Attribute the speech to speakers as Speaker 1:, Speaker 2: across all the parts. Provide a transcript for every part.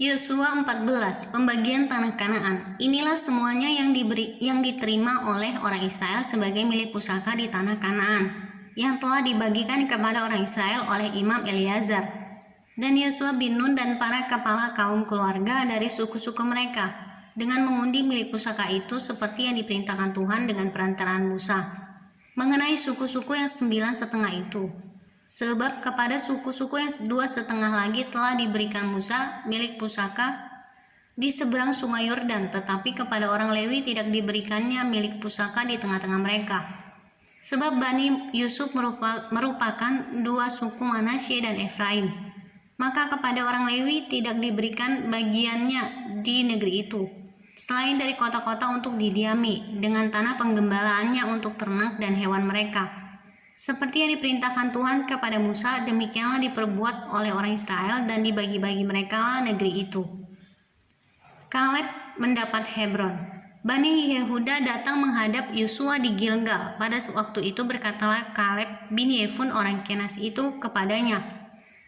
Speaker 1: Yosua 14, pembagian tanah Kanaan. Inilah semuanya yang diterima oleh orang Israel sebagai milik pusaka di tanah Kanaan, yang telah dibagikan kepada orang Israel oleh Imam Eleazar dan Yosua bin Nun dan para kepala kaum keluarga dari suku-suku mereka, dengan mengundi milik pusaka itu seperti yang diperintahkan Tuhan dengan perantaraan Musa, mengenai suku-suku yang 9,5 itu. Sebab kepada suku-suku yang 2,5 lagi telah diberikan Musa milik pusaka di seberang sungai Yordan, tetapi kepada orang Lewi tidak diberikannya milik pusaka di tengah-tengah mereka. Sebab Bani Yusuf merupakan 2 suku Manasye dan Efraim. Maka kepada orang Lewi tidak diberikan bagiannya di negeri itu, selain dari kota-kota untuk didiami, dengan tanah penggembalaannya untuk ternak dan hewan mereka. Seperti yang diperintahkan Tuhan kepada Musa, demikianlah diperbuat oleh orang Israel dan dibagi-bagi merekalah negeri itu. Kaleb mendapat Hebron. Bani Yehuda datang menghadap Yosua di Gilgal. Pada waktu itu berkatalah Kaleb bin Yefun orang Kenas itu kepadanya,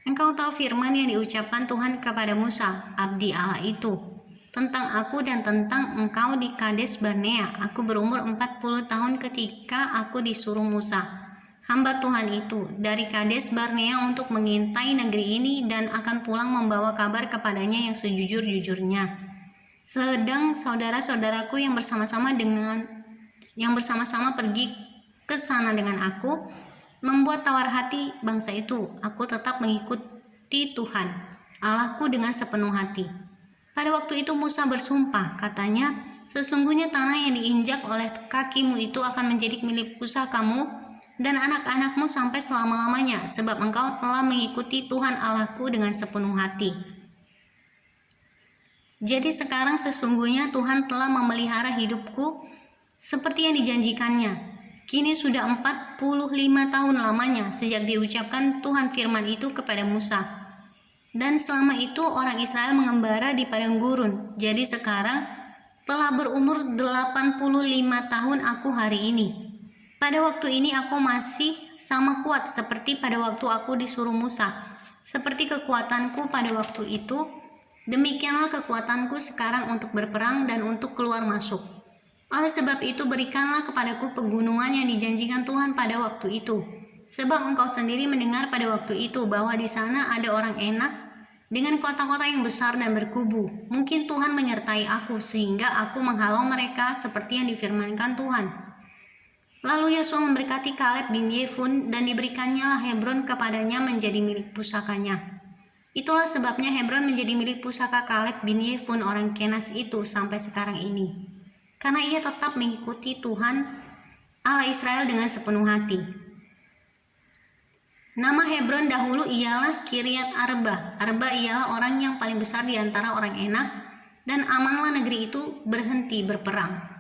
Speaker 1: "Engkau tahu firman yang diucapkan Tuhan kepada Musa, abdi Allah itu, tentang aku dan tentang engkau di Kades Barnea. Aku berumur 40 tahun ketika aku disuruh Musa, hamba Tuhan itu, dari Kades Barnea untuk mengintai negeri ini dan akan pulang membawa kabar kepadanya yang sejujur-jujurnya. Sedang saudara-saudaraku yang bersama-sama pergi ke sana dengan aku, membuat tawar hati bangsa itu. Aku tetap mengikuti Tuhan Allahku dengan sepenuh hati." Pada waktu itu Musa bersumpah, katanya, "Sesungguhnya tanah yang diinjak oleh kakimu itu akan menjadi milik pusakamu dan anak-anakmu sampai selama-lamanya, sebab engkau telah mengikuti Tuhan Allahku dengan sepenuh hati." Jadi sekarang sesungguhnya Tuhan telah memelihara hidupku seperti yang dijanjikannya. Kini sudah 45 tahun lamanya sejak diucapkan Tuhan firman itu kepada Musa. Dan selama itu orang Israel mengembara di padang gurun. Jadi sekarang telah berumur 85 tahun aku hari ini. Pada waktu ini aku masih sama kuat seperti pada waktu aku disuruh Musa. Seperti kekuatanku pada waktu itu, demikianlah kekuatanku sekarang untuk berperang dan untuk keluar masuk. Oleh sebab itu berikanlah kepadaku pegunungan yang dijanjikan Tuhan pada waktu itu. Sebab engkau sendiri mendengar pada waktu itu bahwa di sana ada orang Enak dengan kota-kota yang besar dan berkubu. Mungkin Tuhan menyertai aku sehingga aku menghalau mereka seperti yang difirmankan Tuhan. Lalu Yosua memberkati Kaleb bin Yefun dan diberikannya lah Hebron kepadanya menjadi milik pusakanya. Itulah sebabnya Hebron menjadi milik pusaka Kaleb bin Yefun orang Kenas itu sampai sekarang ini, karena ia tetap mengikuti Tuhan Allah Israel dengan sepenuh hati. Nama Hebron dahulu ialah Kiryat Arba. Arba ialah orang yang paling besar di antara orang Enak, dan amanlah negeri itu berhenti berperang.